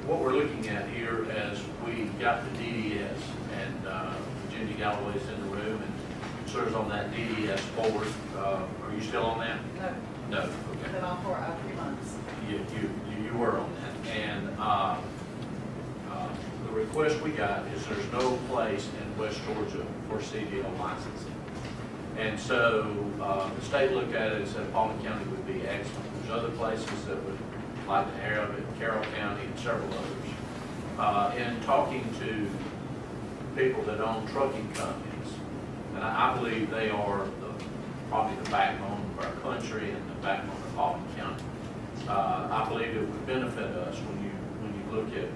what we're looking at here as we got the DDS, and Jimmy Galloway's in the room and serves on that DDS board. Are you still on that? No. No. Okay. Been on for 3 months. You were on that, and the request we got is there's no place in West Georgia for CDL licensing, and so the state looked at it and said Paulding County would be excellent. There's other places that would like to have it, Carroll County and several others. In talking to people that own trucking companies, and I believe they are probably the backbone of our country and the backbone of Paulding County. I believe it would benefit us when you look at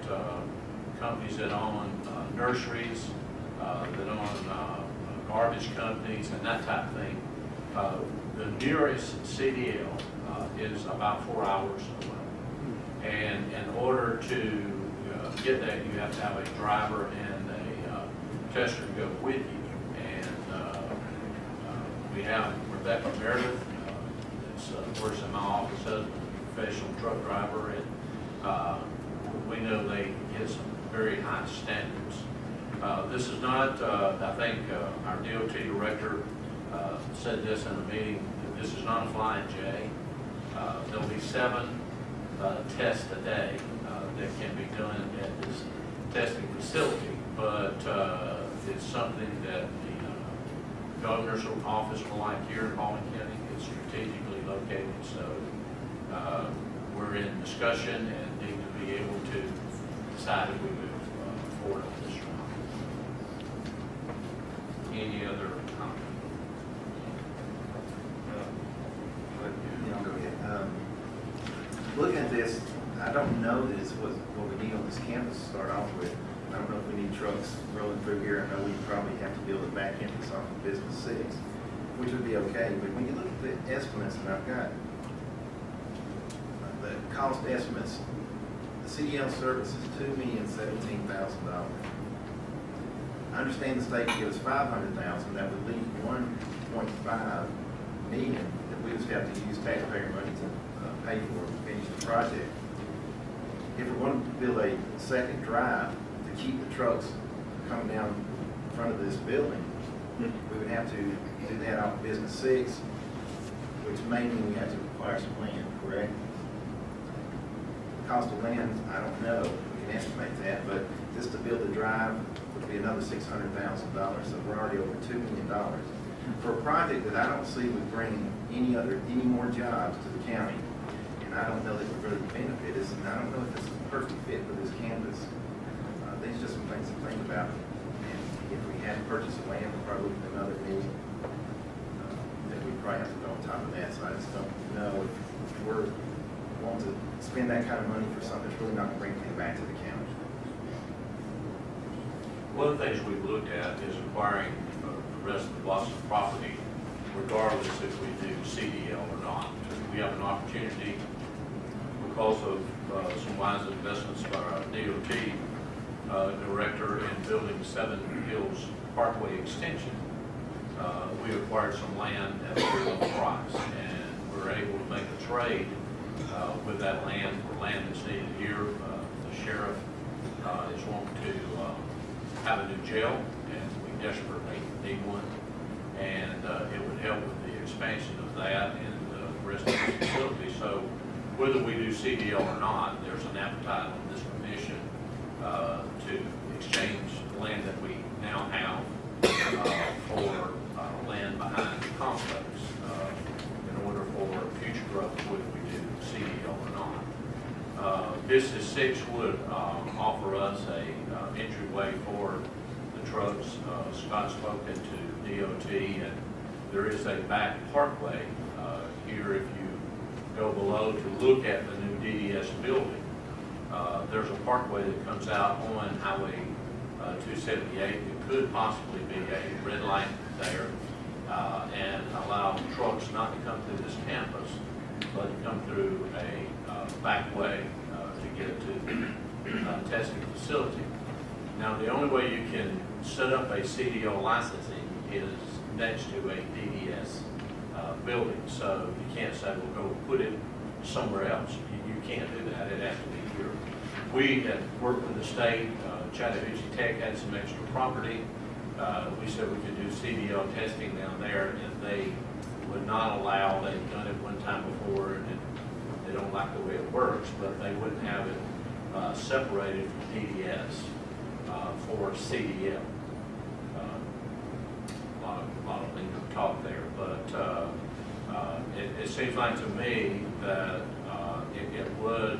companies that own nurseries, that own garbage companies and that type of thing. The nearest CDL is about 4 hours away. And in order to get that, you have to have a driver and a tester go with you. And we have Rebecca Meredith, that works in my office, husband, professional truck driver, and we know they hit some very high standards. This is not, I think our DOT director said this in a meeting, that this is not a flying J. There'll be 7 tests a day that can be done at this testing facility, but it's something that the governor's office will like here in Paulding County. It's strategically located, so we're in discussion and need to be able to decide if we move forward on this route. Any other comments? Looking at this, I don't know that it's what we need on this campus to start off with. I don't know if we need trucks rolling through here. I know we probably have to build a back entrance off of Business 6, which would be okay. But when you look at the estimates that I've got, the cost estimates, the CDL service is $2,017,000. I understand the state can give us $500,000. That would leave $1.5 million that we just have to use taxpayer money to pay for and finish the project. If we're going to build a second drive to keep the trucks coming down in front of this building, we would have to do that off Business 6, which may mean we have to acquire some land, correct? Cost of land, I don't know. We can estimate that, but just to build the drive would be another $600,000. So we're already over $2 million for a project that I don't see would bring any more jobs to the county. And I don't know that would really benefit us, and I don't know if this is a perfect fit for this campus. These are just some things to think about. And if we had to purchase the land, we'd probably look at another million. That we'd probably have to go on top of that. So I just don't know if we're wanting to spend that kind of money for something that's really not going to bring anything back to the county. One of the things we've looked at is acquiring the rest of the BOC property, regardless if we do CDL or not. We have an opportunity, because of some wise investments by our DOT director in building 7 Hills Parkway extension. We acquired some land at a very low price, and we're able to make a trade with that land for land that's needed here. The sheriff is wanting to have a new jail, and we desperately need one, and it would help with the expansion of that and the rest of the facility. So whether we do CDL or not, there's an appetite on this commission to exchange land that we now have for land behind the complex in order for future growth, whether we do CDL or not. Business 6 would offer us a entryway for the trucks. Scott's spoken to DOT, and there is a back parkway here if you go below to look at the new DDS building. There's a parkway that comes out on Highway 278 that could possibly be a red light there and allow trucks not to come through this campus, but to come through a back way to get to the testing facility. Now, the only way you can set up a CDL licensing is next to a DDS building. So you can't say, well, go put it somewhere else. You can't do that. It has to be here. We had worked with the state, Chattahoochee Tech had some extra property. We said we could do CDL testing down there, and they would not allow, they've done it one time before, and they don't like the way it works, but they wouldn't have it separated from DDS for CDL. A lot of lingo talk there, but it seems like to me that it would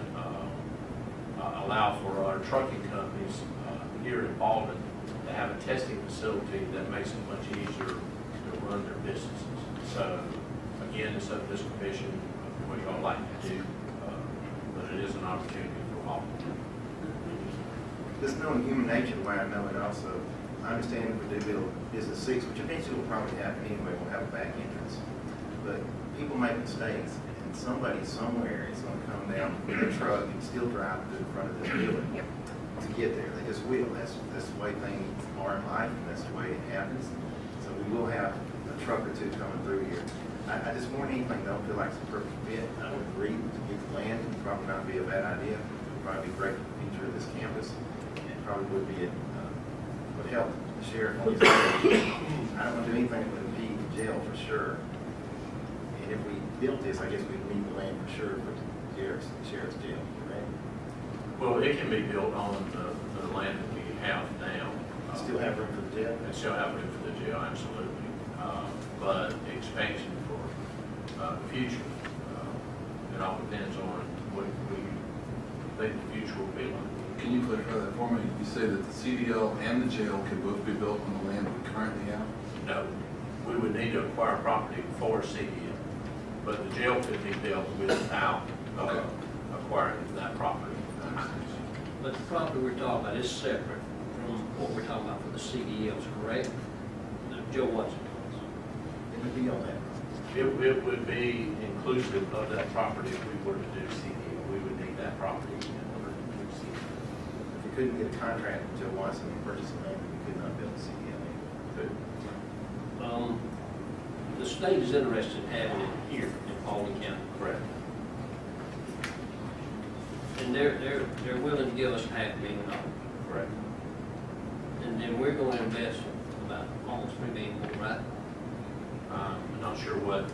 allow for our trucking companies here in Baldwin to have a testing facility that makes it much easier to run their businesses. So again, it's up to this commission what y'all like to do, but it is an opportunity for all. Just knowing human nature, the way I know it also, I understand if we do build Business 6, which eventually will probably happen anyway, we'll have a back entrance. But people make mistakes, and somebody somewhere is going to come down with a truck and still drive to the front of this building to get there. They just will. That's the way things are in life, and that's the way it happens. So we will have a truck or two coming through here. I just more than anything don't feel like it's a perfect fit. I would agree to get the land. It would probably not be a bad idea. It would probably be great for the future of this campus, and it probably would be would help the sheriff on his own. I don't want to do anything that would impede the jail for sure. And if we built this, I guess we'd need the land for sure for the sheriff's jail, right? Well, it can be built on the land that we have now. Still have room for the jail? And still have room for the jail, absolutely. But the expansion for the future, it all depends on what we think the future will be like. Can you clarify that for me? You say that the CDL and the jail can both be built on the land we currently have? No, we would need to acquire property for CDL, but the jail could be built without acquiring that property. But the property we're talking about is separate from what we're talking about for the CDLs, correct? Joe Watson. It would be on that. It would be inclusive of that property if we were to do CDL. We would need that property in order to do CDL. If we couldn't get a contract with Joe Watson and purchase the land, we could not build a CDL. Good. The state is interested in having it here in Paulding County. Correct. And they're willing to give us $500,000. Correct. And then we're going to invest about almost $3 million more, right? I'm not sure what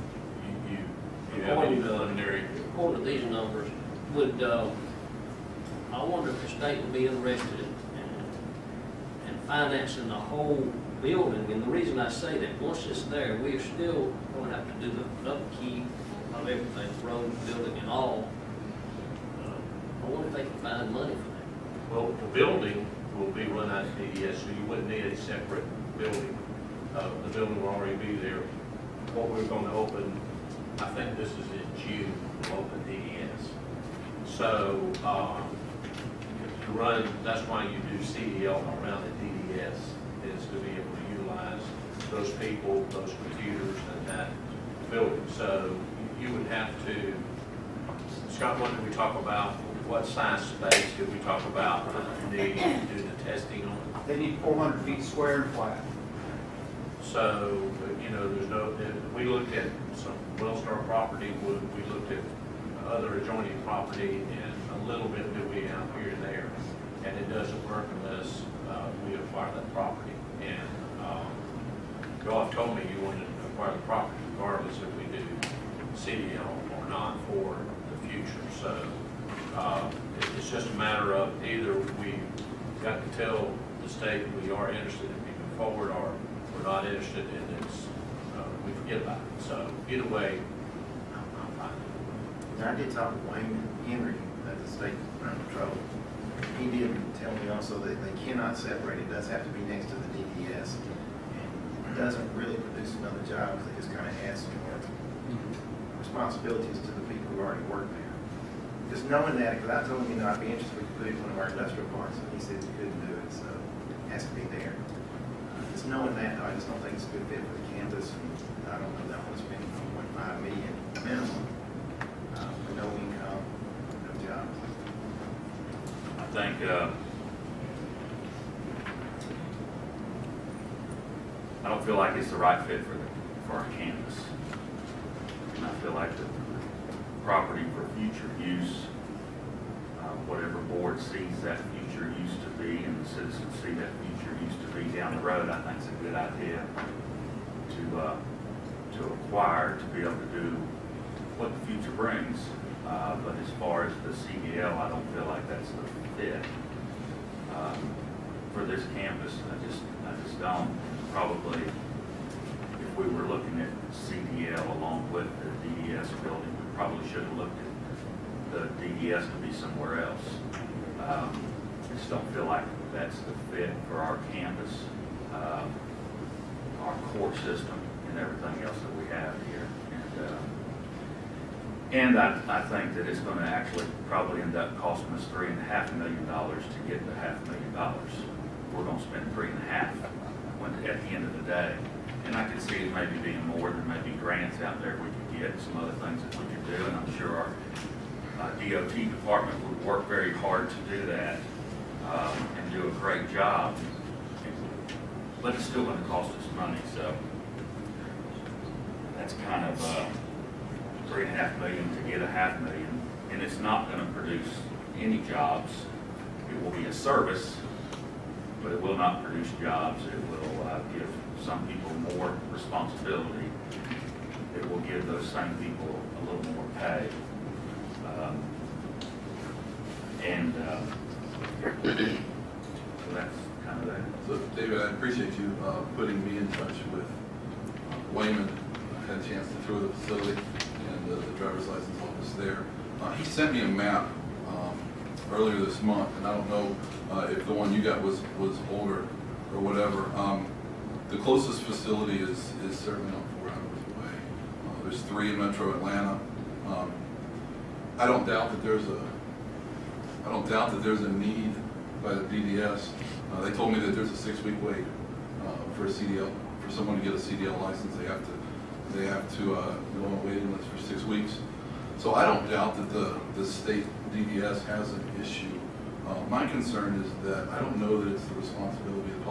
you have any preliminary. According to these numbers, would, I wonder if the state would be interested in financing the whole building. And the reason I say that, once it's there, we're still going to have to do the upkeep of everything, road, building, and all. I wonder if they can find money for that. Well, the building will be run out of DDS, so you wouldn't need a separate building. The building will already be there. What we're going to open, I think this is in June, we'll open DDS. So, to run, that's why you do CDL around the DDS, is to be able to utilize those people, those computers, and that building. So, you would have to, Scott, what did we talk about? What size space did we talk about needing to do the testing on? They need 400 feet square and flat. So, you know, there's no, we looked at some Wellstar property, we looked at other adjoining property, and a little bit that we have here and there, and it doesn't work unless we acquire that property. And you all have told me you wanted to acquire the property regardless if we do CDL or not for the future. So it's just a matter of either we got to tell the state we are interested in moving forward, or we're not interested, and it's we forget about it. So either way, I'm fine. Now, I did talk to Wayne Henry at the state patrol. He did tell me also that they cannot separate. It does have to be next to the DDS. And it doesn't really produce another job because it just kind of adds some more responsibilities to the people who already work there. Just knowing that, because I told him, you know, I'd be interested if we could put it in one of our industrial parks, and he said we couldn't do it, so it has to be there. Just knowing that, though, I just don't think it's a good fit for the campus, and I don't know that I want to spend $1.5 million minimum for no income, no jobs. I think I don't feel like it's the right fit for our campus. And I feel like the property for future use whatever board sees that future used to be and the citizens see that future used to be down the road, I think it's a good idea to acquire, to be able to do what the future brings. But as far as the CDL, I don't feel like that's the fit for this campus. I just don't. Probably, if we were looking at CDL along with the DDS building, we probably should have looked at the DDS to be somewhere else. I just don't feel like that's the fit for our campus, our core system, and everything else that we have here. And I think that it's going to actually probably end up costing us $3.5 million to get the $500,000. We're going to spend $3.5 million at the end of the day. And I could see it maybe being more. There may be grants out there we could get, some other things that we could do, and I'm sure our DOT department would work very hard to do that and do a great job. But it's still going to cost us money, so that's kind of $3.5 million to get $500,000, and it's not going to produce any jobs. It will be a service, but it will not produce jobs. It will give some people more responsibility. It will give those same people a little more pay. So that's kind of that. So, David, I appreciate you putting me in touch with Wayman. I had a chance to tour the facility and the driver's license office there. He sent me a map earlier this month, and I don't know if the one you got was older or whatever. The closest facility is certainly not 4 hours away. There's 3 in Metro Atlanta. I don't doubt that there's a need by the DDS. They told me that there's a 6-week wait for a CDL. For someone to get a CDL license, they have to go on a waiting list for 6 weeks. So I don't doubt that the state DDS has an issue. My concern is that I don't know that it's the responsibility of the